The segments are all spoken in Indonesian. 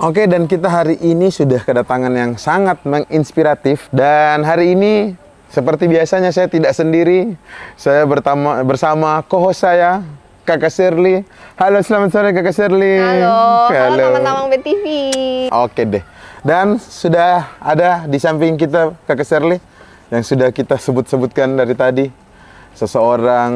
Oke, dan kita hari ini sudah kedatangan yang sangat menginspiratif. Dan hari ini, seperti biasanya saya tidak sendiri. Saya bersama co-host saya, Kakak Shirley. Halo, selamat sore Kakak Shirley. Halo teman-teman BTV. Oke deh. Dan sudah ada di samping kita Kakak Shirley yang sudah kita sebut-sebutkan dari tadi. Seseorang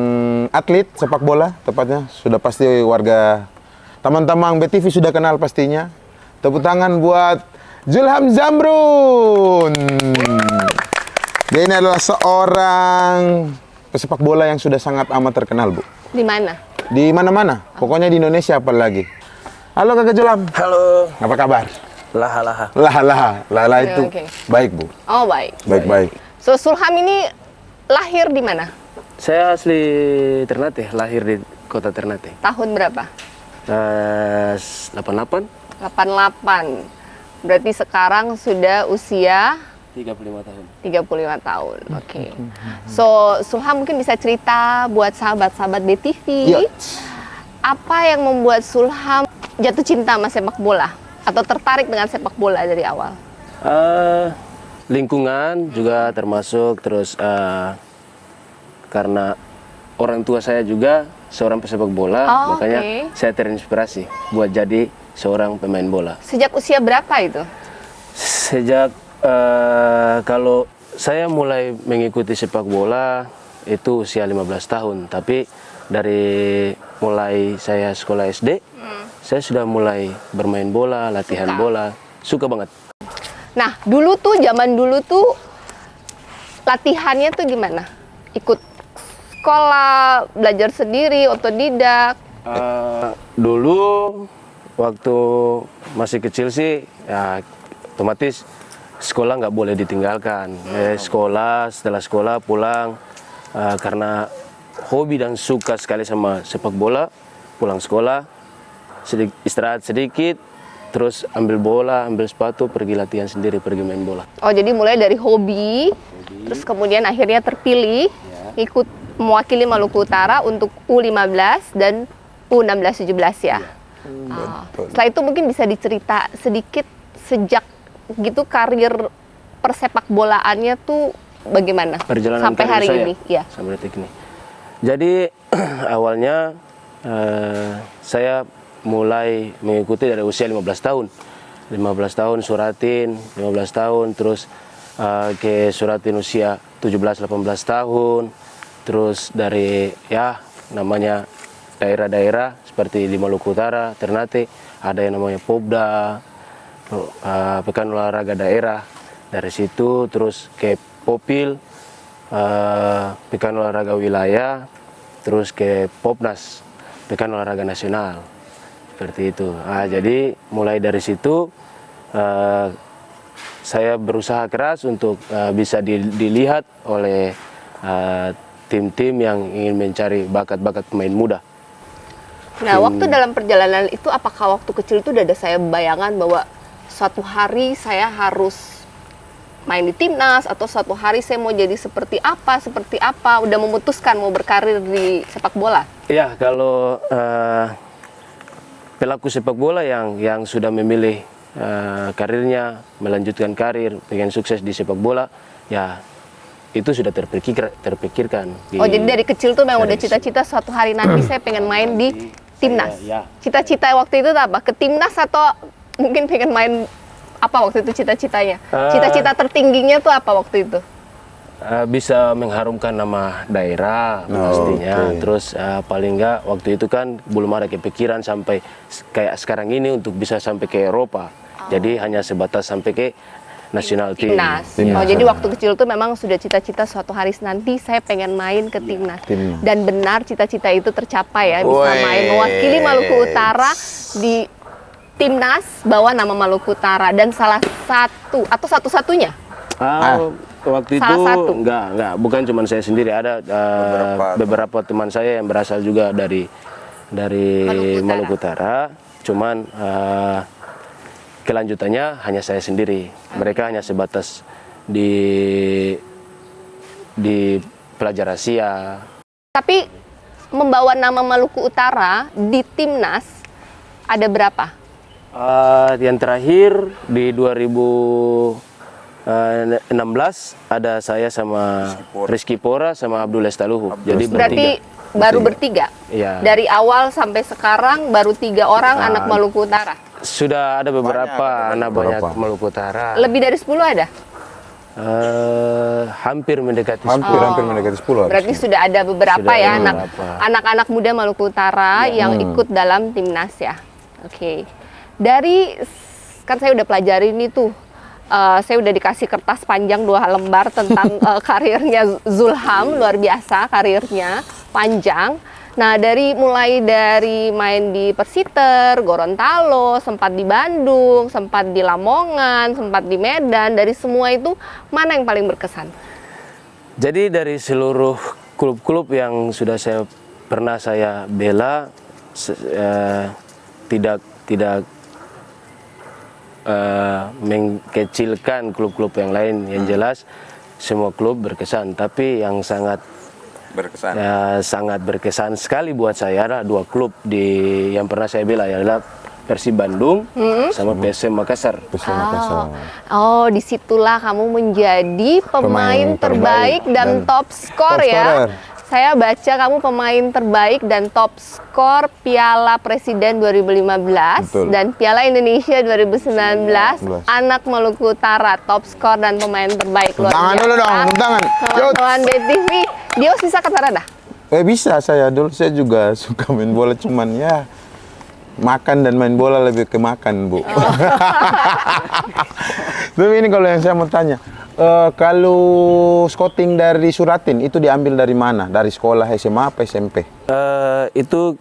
atlet sepak bola, tepatnya. Sudah pasti warga teman-teman BTV sudah kenal pastinya. Tepuk tangan buat Zulham Zamrun. Dia ini adalah seorang pesepak bola yang sudah sangat amat terkenal, Bu. Di mana? Di mana-mana, pokoknya di Indonesia apalagi. Halo Kakak Zulham. Halo. Apa kabar? Laha-laha. Laha itu Oke. baik, Bu. Oh, baik. Baik. So, Zulham ini lahir di mana? Saya asli Ternate, lahir di kota Ternate. Tahun berapa? 88, 88. Berarti sekarang sudah usia 35 tahun. 35 tahun. Oke. So, Zulham mungkin bisa cerita buat sahabat-sahabat BTV. Iya. Apa yang membuat Zulham jatuh cinta sama sepak bola? Atau tertarik dengan sepak bola dari awal? Lingkungan juga termasuk, terus karena orang tua saya juga seorang pesepak bola, makanya saya terinspirasi buat jadi seorang pemain bola. Sejak usia berapa itu? Sejak kalau saya mulai mengikuti sepak bola itu usia 15 tahun, tapi dari mulai saya sekolah SD, saya sudah mulai bermain bola, latihan bola, suka banget. Nah, zaman dulu tuh latihannya tuh gimana? Ikut sekolah, belajar sendiri, otodidak? Dulu waktu masih kecil sih, ya otomatis sekolah nggak boleh ditinggalkan. Setelah sekolah pulang, karena hobi dan suka sekali sama sepak bola, pulang sekolah, istirahat sedikit, terus ambil bola, ambil sepatu, pergi latihan sendiri, pergi main bola. Oh, jadi mulai dari hobi. Terus kemudian akhirnya terpilih ikut mewakili Maluku Utara untuk U15 dan U16-17 ya. Setelah itu mungkin bisa dicerita sedikit sejak gitu karir persepak bolaannya tuh bagaimana Perjalanan sampai karir hari saya, ini? Ya. sampai detik ini. Jadi awalnya saya mulai mengikuti dari usia 15 tahun. 15 tahun suratin, 15 tahun terus ke suratin usia 17-18 tahun. Terus dari ya namanya daerah-daerah seperti di Maluku Utara, Ternate, ada yang namanya Popda, Pekan Olahraga Daerah. Dari situ terus ke Popil, Pekan Olahraga Wilayah, terus ke Popnas, Pekan Olahraga Nasional. Seperti itu. Jadi mulai dari situ saya berusaha keras untuk bisa dilihat oleh tim-tim yang ingin mencari bakat-bakat pemain muda. Nah, waktu dalam perjalanan itu, apakah waktu kecil itu udah ada saya bayangan bahwa suatu hari saya harus main di timnas, atau suatu hari saya mau jadi seperti apa, udah memutuskan mau berkarir di sepak bola? Ya, kalau pelaku sepak bola yang sudah memilih karirnya, melanjutkan karir, pengen sukses di sepak bola, ya itu sudah terpikirkan. Oh, jadi dari kecil tuh memang udah cita-cita suatu hari nanti saya pengen main di timnas. Cita-cita waktu itu apa? Ke timnas atau mungkin pengen main apa waktu itu cita-citanya? Cita-cita tertingginya tuh apa waktu itu? Bisa mengharumkan nama daerah pastinya. Terus paling enggak waktu itu kan belum ada kepikiran sampai kayak sekarang ini untuk bisa sampai ke Eropa. Jadi hanya sebatas sampai ke nasional timnas. Ya. Oh, jadi waktu kecil tuh memang sudah cita-cita suatu hari nanti saya pengen main ke timnas. Dan benar cita-cita itu tercapai ya, bisa main mewakili Maluku Utara di timnas bawa nama Maluku Utara, dan salah satu atau satu-satunya. Waktu itu enggak, bukan cuma saya sendiri, ada beberapa teman saya yang berasal juga dari Maluku Utara. Cuman kelanjutannya hanya saya sendiri. Mereka hanya sebatas di pelajar Asia. Tapi membawa nama Maluku Utara di timnas ada berapa? Yang terakhir di 2016 ada saya sama Rizky Pora sama Abdul Estaluhu. Jadi Berarti baru bertiga? Iya. Dari awal sampai sekarang baru 3 orang anak Maluku Utara? Sudah ada beberapa anak banyak Maluku Utara. Lebih dari 10 ada? Hampir mendekati Hampir mendekati 10. Berarti sudah ada beberapa Sudah ya ada beberapa. anak-anak muda Maluku Utara yang ikut dalam timnas ya. Oke. Dari kan saya udah pelajari ini tuh, saya udah dikasih kertas panjang 2 lembar tentang karirnya Zulham, luar biasa karirnya panjang. Nah, mulai dari main di Persiter, Gorontalo, sempat di Bandung, sempat di Lamongan, sempat di Medan, dari semua itu mana yang paling berkesan? Jadi dari seluruh klub-klub yang sudah pernah saya bela, tidak mengkecilkan klub-klub yang lain, yang jelas semua klub berkesan. Tapi yang sangat berkesan sekali buat saya adalah 2 klub yang pernah saya bela, adalah Persib Bandung sama PSM Makassar. Oh, disitulah kamu menjadi pemain terbaik dan top skor ya. Saya baca kamu pemain terbaik dan top skor Piala Presiden 2015 dan Piala Indonesia 2019. Anak Maluku Utara, top skor dan pemain terbaik. Tangan dulu dong, tangan. Kawan BTV, dia bisa kata dah. Bisa saya dulu, saya juga suka main bola, cuman ya makan dan main bola lebih ke makan, Bu. Tapi ini kalau yang saya mau tanya, kalau scouting dari Suratin itu diambil dari mana? Dari sekolah SMA apa SMP? Itu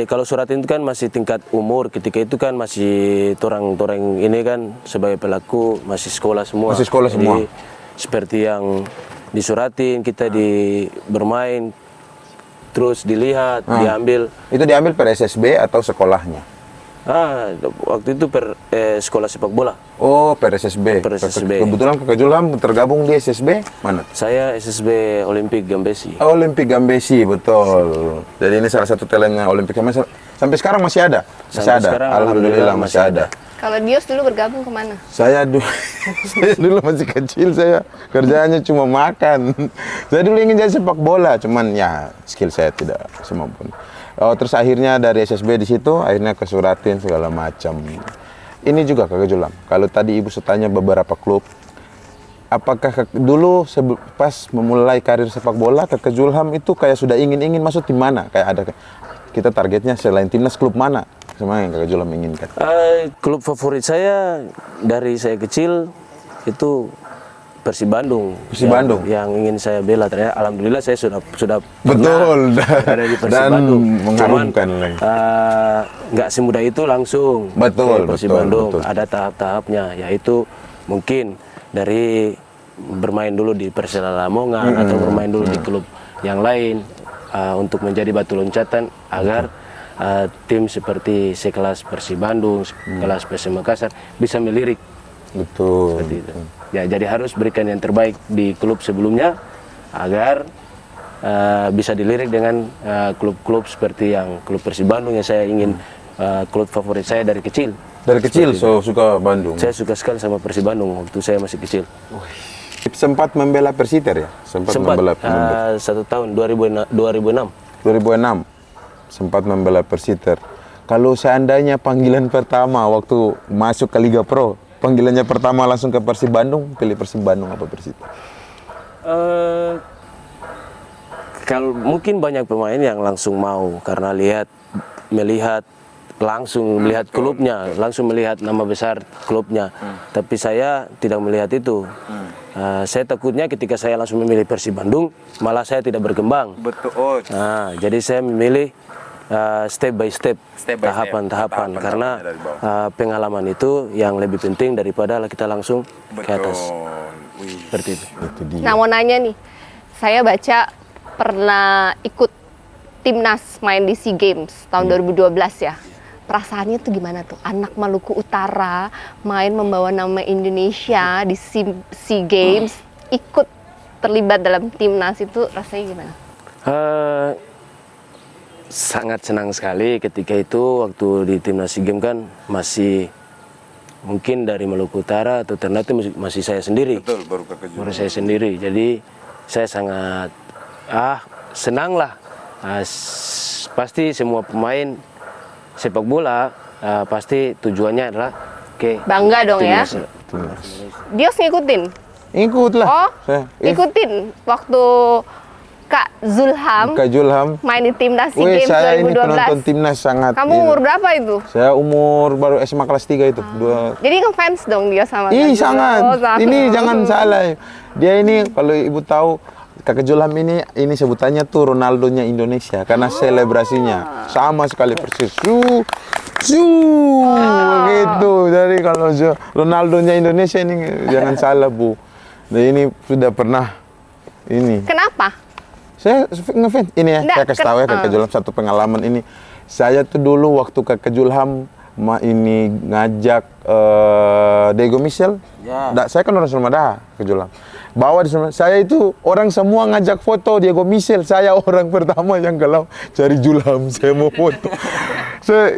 kalau Suratin itu kan masih tingkat umur, ketika itu kan masih torang ini kan sebagai pelaku masih sekolah semua. Masih sekolah semua. Jadi, seperti yang di Suratin kita bermain terus dilihat, diambil. Itu diambil per SSB atau sekolahnya? Waktu itu sekolah sepak bola. Oh, per SSB. Per SSB. Kebetulan Kakak Zulham tergabung di SSB mana? Saya SSB Olimpik Gambesi. Olimpik Gambesi, betul. Jadi ini salah satu talentnya Olimpik Gambesi. Sampai sekarang masih ada? Sampai sekarang, Alhamdulillah masih ada. Kalau Dios dulu bergabung kemana? Saya dulu masih kecil, saya kerjanya cuma makan. Saya dulu ingin jadi sepak bola, cuman ya skill saya tidak semampu. Terus akhirnya dari SSB di situ, akhirnya ke Suratin segala macam. Ini juga Kakak Zulham. Kalau tadi Ibu tanya beberapa klub, apakah dulu pas memulai karir sepak bola, Kakak Zulham itu kayak sudah ingin masuk tim mana? Kayak ada kita targetnya selain timnas klub mana? Sama yang Kakak Zulham inginkan? Klub favorit saya dari saya kecil itu Persib Bandung. Persib Bandung yang ingin saya bela. Ternyata alhamdulillah saya sudah betul ada di Persib dan Bandung. mengharumkan lagi. Nggak semudah itu langsung. Betul, Persib Bandung ada tahap-tahapnya, yaitu mungkin dari bermain dulu di Persela Lamongan atau bermain dulu di klub yang lain untuk menjadi batu loncatan agar tim seperti sekelas Persib Bandung, sekelas PSM Makassar bisa melirik. Betul. Seperti itu. Ya, jadi harus berikan yang terbaik di klub sebelumnya agar bisa dilirik dengan klub-klub seperti yang klub Persib Bandung yang saya ingin klub favorit saya dari kecil. Dari kecil suka Bandung. Saya suka sekali sama Persib Bandung waktu saya masih kecil. Sempat membela Persiter ya? Sempat membela 1 tahun 2006. 2006 sempat membela Persiter. Kalau seandainya panggilan pertama waktu masuk ke Liga Pro, panggilannya pertama langsung ke Persib Bandung, pilih Persib Bandung apa Persiter? Kalau mungkin banyak pemain yang langsung mau karena melihat klubnya, langsung melihat nama besar klubnya. Tapi saya tidak melihat itu. Saya takutnya ketika saya langsung memilih Persib Bandung, malah saya tidak berkembang. Betul. Jadi saya memilih step by step, tahapan-tahapan, karena pengalaman itu yang lebih penting daripada kita langsung ke atas. Seperti itu. Nah, mau nanya nih, saya baca pernah ikut timnas main di SEA Games tahun 2012 ya. Perasaannya tuh gimana tuh? Anak Maluku Utara main membawa nama Indonesia di SEA Games, ikut terlibat dalam timnas itu rasanya gimana? sangat senang sekali ketika itu waktu di timnas SEA Games kan masih mungkin dari Maluku Utara atau Ternate masih saya sendiri. Betul, baru Kakak Julham. Baru saya sendiri. Jadi saya sangat senang lah. Pasti semua pemain sepak bola pasti tujuannya adalah ke Bangga dong ya. Timnas. Dios ngikutin. Ikut lah. Oh, Saya- ikutin waktu Kak Zulham Kak Julham. main di timnas SEA Wih, Games saya ini 2012. penonton timnas sangat. Kamu ini. umur berapa itu? Saya umur baru SMA kelas 3 itu. Jadi ngefans dong dia sama Ih, Kak Zulham. sangat. Oh, sangat. Ini jangan salah. Dia ini kalau ibu tahu Kakak Julham ini sebutannya tuh Ronaldonya Indonesia karena selebrasinya sama sekali persis. Begitu. Jadi kalau Ronaldonya Indonesia ini jangan salah, Bu. Nah, ini sudah pernah ini. Kenapa? Saya ngefans ini ya, Nggak, saya kasih tahu ya Kakak Julham satu pengalaman ini. Saya tuh dulu waktu Kakak Julham ini ngajak Diego Michel. Ya. Saya kan orang Sumada, Kakak Julham. Bawa di Sumada. Saya itu orang semua ngajak foto Diego Michel. Saya orang pertama yang kalau cari Julham, saya mau foto.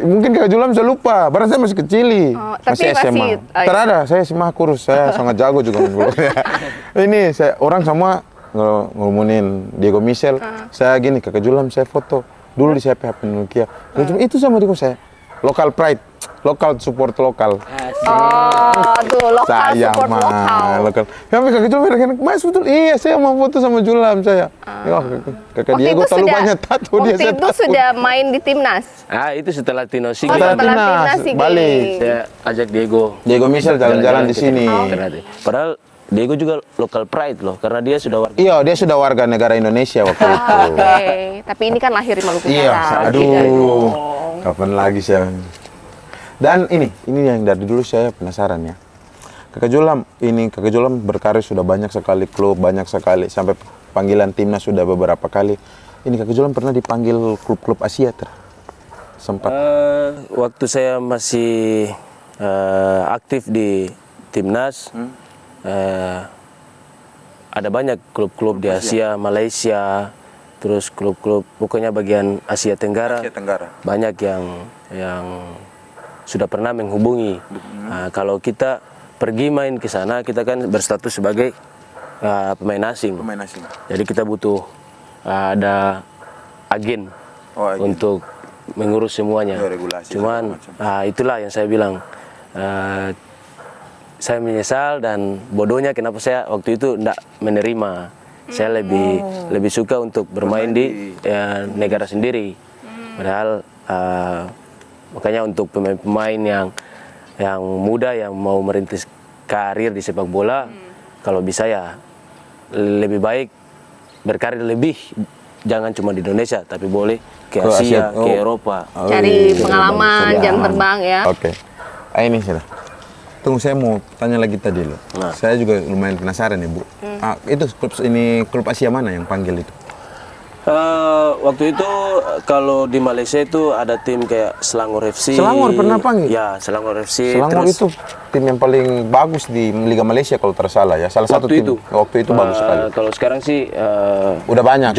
Mungkin Kakak Julham saya lupa, barang saya masih kecil, tapi masih SMA. masih, oh, Terada, saya SMA kurus, saya sangat jago juga main bola. Ini saya orang semua ngomongin Diego Michel, saya gini Kakak Julham saya foto dulu di HP Nokia. Itu sama Diego saya. Local pride, lokal support lokal. Oh, tuh lokal Saya support lokal. Kami Kakak Julham bilang, Mas betul, iya saya mau foto sama Julham saya. Kakak Diego terlalu banyak tato dia. Waktu Saya itu takut. sudah main di timnas. Itu setelah timnas SEA Oh, Games. setelah timnas SEA balik. Games. Saya ajak Diego. Diego Michel jalan-jalan di ke sini. Ternate. Padahal Diego juga local pride loh, karena dia sudah warga. Iya, dia sudah warga negara Indonesia waktu itu. Oke, tapi ini kan lahir di Maluku Utara. Iya, Beda aduh. dong. Kapan lagi saya? Dan ini yang dari dulu saya penasaran ya. Kakak Julham berkarir sudah banyak sekali klub, banyak sekali sampai panggilan timnas sudah beberapa kali. Ini Kakak Julham pernah dipanggil klub-klub Asia sempat. Waktu saya masih aktif di timnas, ada banyak klub-klub di Asia, Malaysia, terus klub-klub pokoknya bagian Asia Tenggara. Banyak yang sudah pernah menghubungi. Kalau kita pergi main ke sana, kita kan berstatus sebagai pemain asing. Jadi kita butuh ada agen untuk mengurus semuanya. Cuman itulah yang saya bilang. Saya menyesal dan bodohnya kenapa saya waktu itu tidak menerima. Saya lebih suka untuk bermain di negara sendiri. Padahal makanya untuk pemain-pemain yang muda yang mau merintis karir di sepak bola, kalau bisa ya lebih baik berkarir lebih, jangan cuma di Indonesia tapi boleh ke Asia, ke Eropa. Cari pengalaman, jam terbang ya. Oke. Ini sudah. Tunggu, saya mau tanya lagi tadi loh. Saya juga lumayan penasaran nih, Bu. Itu klub Asia mana yang panggil itu? Waktu itu kalau di Malaysia itu ada tim kayak Selangor FC. Selangor pernah panggil? Ya, Selangor FC. Selangor terus itu tim yang paling bagus di Liga Malaysia kalau tersalah ya. Salah satu tim. Waktu itu bagus sekali. Kalau sekarang sih Udah banyak,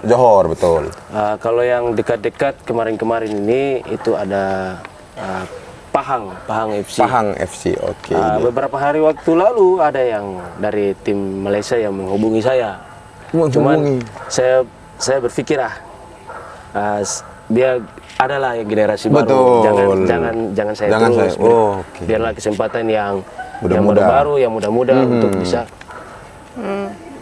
Johor, betul. kalau yang dekat-dekat kemarin-kemarin ini itu ada Pahang FC. Pahang FC, oke. Beberapa hari waktu lalu ada yang dari tim Malaysia yang menghubungi saya. Cuman saya berpikir biar adalah yang generasi baru, jangan saya terus. Biarlah kesempatan yang muda-muda untuk bisa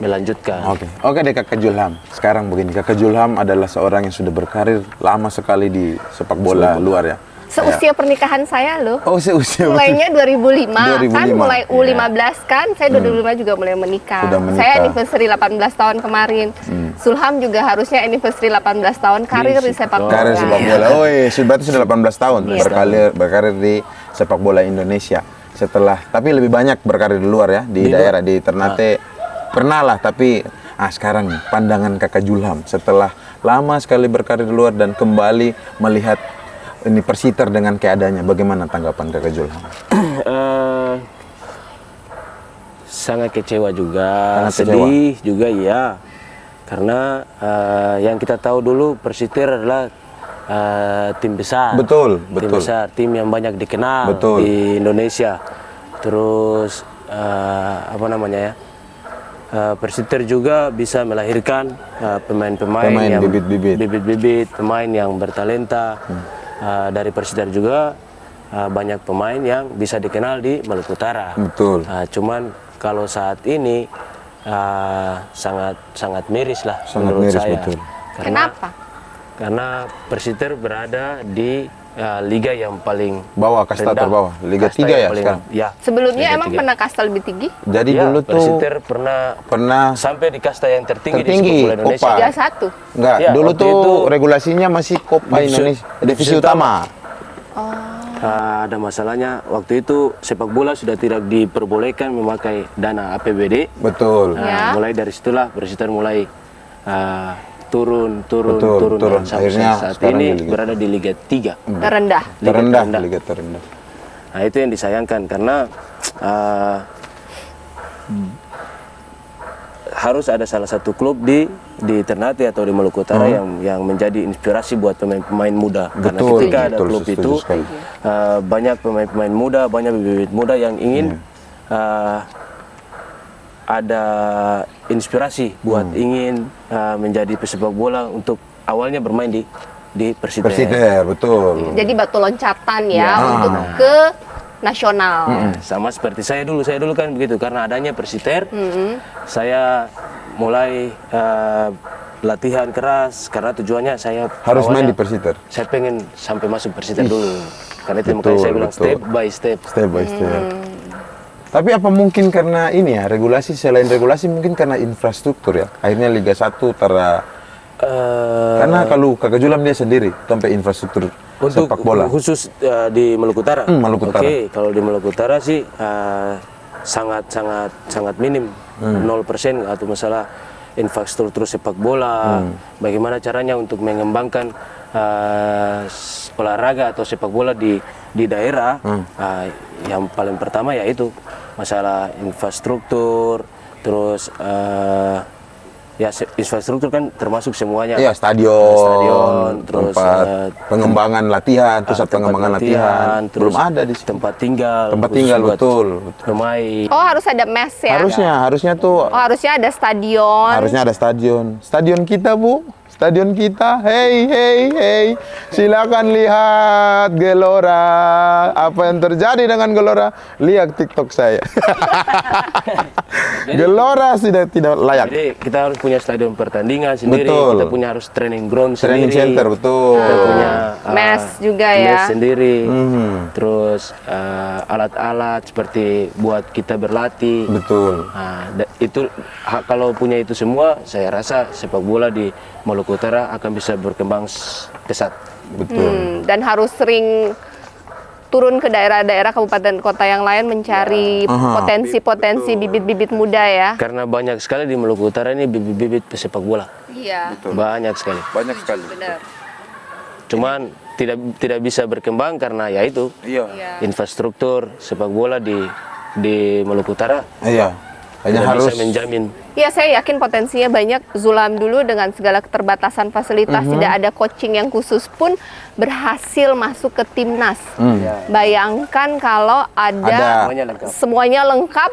melanjutkan. Oke deh Kakak Julham. Sekarang begini, Kakak Julham adalah seorang yang sudah berkarir lama sekali di sepak bola luar ya. Seusia pernikahan saya loh. Oh, seusia. Mulainya 2005, kan 2005. mulai U15 kan, saya 2005 juga mulai menikah. Sudah menikah. Saya anniversary 18 tahun kemarin. Sulham juga harusnya anniversary 18 tahun karir di sepak bola. Karir sepak bola. Oh, berarti sudah 18 tahun berkarir di sepak bola Indonesia. Tapi lebih banyak berkarir di luar ya, di daerah di Ternate. Pernah lah, tapi sekarang pandangan Kakak Julham setelah lama sekali berkarir di luar dan kembali melihat ini Persiter dengan keadaannya, bagaimana tanggapan Kakak Julham? Sangat kecewa juga, sedih juga ya. Karena yang kita tahu dulu Persiter adalah tim besar. Betul, Tim betul. besar, tim yang banyak dikenal Betul. di Indonesia. Terus apa namanya ya? Persiter juga bisa melahirkan pemain-pemain Pemain, yang bibit-bibit. pemain yang bertalenta. Dari Persiter juga banyak pemain yang bisa dikenal di Maluku Utara. Betul. Cuman kalau saat ini sangat miris lah Sangat menurut miris, saya. betul. Kenapa? Karena Persiter berada di liga yang paling Bawah, kasta rendah. terbawah. Liga Kasta 3 yang ya paling- sekarang? Ya. Sebelumnya Liga emang 3. pernah kasta lebih tinggi? Jadi Ya, dulu tuh Persiter pernah pernah sampai di kasta yang tertinggi, Tertinggi, di sepak bola Indonesia. Copa. 31. enggak, Ya, dulu waktu tuh itu regulasinya masih Copa divisi- Indonesia, divisi divisi utama. Ada masalahnya waktu itu sepak bola sudah tidak diperbolehkan memakai dana APBD. Betul. Ya. Mulai dari situlah Persiter mulai turun Betul, turun. sampai Akhirnya saat sekarang ini di Liga. berada di Liga 3. Terendah. Liga Terendah, terendah. liga terendah. Nah, itu yang disayangkan karena harus ada salah satu klub di Ternate atau di Maluku Utara yang menjadi inspirasi buat pemain-pemain muda. Karena Betul, ketika ada betul, klub setuju itu sekali. banyak pemain-pemain muda, banyak bibit muda yang ingin ada inspirasi buat ingin menjadi pesepak bola untuk awalnya bermain di Persiter. Persiter, betul. Jadi batu loncatan ya Ya. untuk ke nasional. Sama seperti saya dulu kan begitu, karena adanya Persiter, saya mulai latihan keras karena tujuannya saya Harus main awalnya di Persiter. Saya pengen sampai masuk Persiter dulu, karena itu Betul, makanya saya bilang betul. step by step. Step by step. Tapi apa mungkin karena ini ya, regulasi, selain regulasi mungkin karena infrastruktur ya. Akhirnya Liga 1 karena kalau Kakak Julam dia sendiri sampai infrastruktur Untuk sepak bola. khusus di Maluku Utara. Maluku Utara. Oke, kalau di Maluku Utara sih sangat minim, 0% atau masalah infrastruktur sepak bola. Bagaimana caranya untuk mengembangkan olahraga atau sepak bola di daerah? Yang paling pertama yaitu masalah infrastruktur, terus ya infrastruktur kan termasuk semuanya. Iya, stadion, terus tempat pengembangan latihan, pusat tempat pengembangan latihan. terus Belum ada di sini. tempat tinggal. Tempat khusus tinggal, buat betul. Pemain. Oh, harus ada mes ya? Harusnya tuh Oh, harusnya ada stadion. harusnya ada stadion. Stadion kita, Bu. Stadion kita. Hey. Silakan lihat Gelora. Apa yang terjadi dengan Gelora? Lihat TikTok saya. Gelora sudah tidak layak. Jadi kita harus punya stadion pertandingan sendiri, Betul. kita punya harus training ground Training sendiri. center, betul. Kita punya Mes juga ya. mes sendiri. Terus alat-alat seperti buat kita berlatih. Betul. Itu kalau punya itu semua, saya rasa sepak bola di Maluku Utara akan bisa berkembang pesat. Betul. Dan harus sering turun ke daerah-daerah kabupaten kota yang lain mencari potensi-potensi bibit-bibit muda ya. Karena banyak sekali di Maluku Utara ini bibit-bibit pesepak bola. Iya. Banyak sekali. Banyak sekali. Benar. Cuman tidak bisa berkembang karena ya itu Iya. infrastruktur sepak bola di Maluku Utara Iya. Hanya tidak harus bisa menjamin. Ya, saya yakin potensinya banyak. Zulam dulu dengan segala keterbatasan fasilitas, tidak ada coaching yang khusus pun berhasil masuk ke timnas. Bayangkan kalau ada Semuanya lengkap. semuanya lengkap.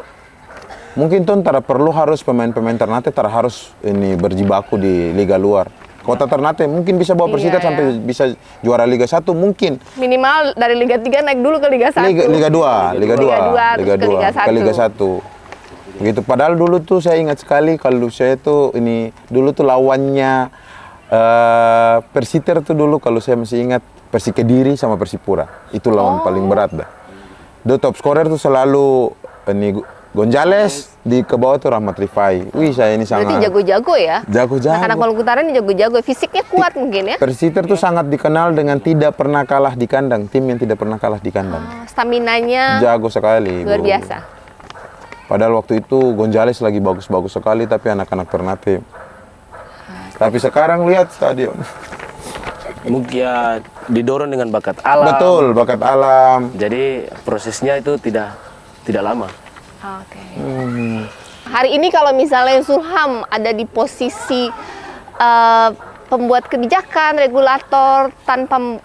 mungkin tuh antara perlu harus pemain-pemain Ternate harus ini berjibaku di liga luar. Kota Ternate mungkin bisa bawa Persita Iya, sampai bisa juara Liga 1 mungkin. Minimal dari Liga 3 naik dulu ke Liga 1. Liga 2, Liga 2, terus ke Liga ke Liga 1. Gitu. Padahal dulu tuh saya ingat sekali kalau saya tuh ini dulu tuh lawannya Persiter tuh dulu kalau saya masih ingat Persi Kediri sama Persipura. Itu lawan paling berat dah. Do top scorer tuh selalu ini Gonzales, di ke bawah tuh Rahmat Rifai. Wih, saya ini Berarti sangat jago-jago ya? jago-jago. Anak-anak Maluku Utara ini jago-jago. Fisiknya kuat mungkin ya? Persiter tuh sangat dikenal dengan tidak pernah kalah di kandang, tim yang tidak pernah kalah di kandang. Staminanya Jago sekali. luar Bu. biasa. Padahal waktu itu Gonzales lagi bagus-bagus sekali, tapi anak-anak Ternate. Tapi sekarang lihat stadion. Mungkin ya didorong dengan bakat alam. Betul, bakat alam. Jadi prosesnya itu tidak lama. Oke. Hari ini kalau misalnya Zulham ada di posisi pembuat kebijakan, regulator, tanpa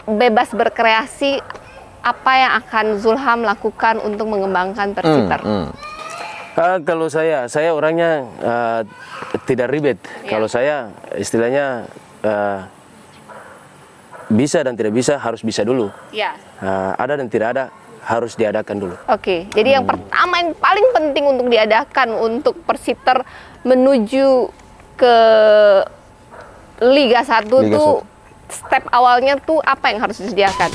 bebas berkreasi, apa yang akan Zulham lakukan untuk mengembangkan Persiter? Kalau saya orangnya tidak ribet. Kalau saya istilahnya bisa dan tidak bisa, harus bisa dulu. Ya. Ada dan tidak ada, harus diadakan dulu. Oke, jadi yang pertama yang paling penting untuk diadakan untuk Persiter menuju ke Liga 1 Liga tuh step awalnya tuh apa yang harus disediakan?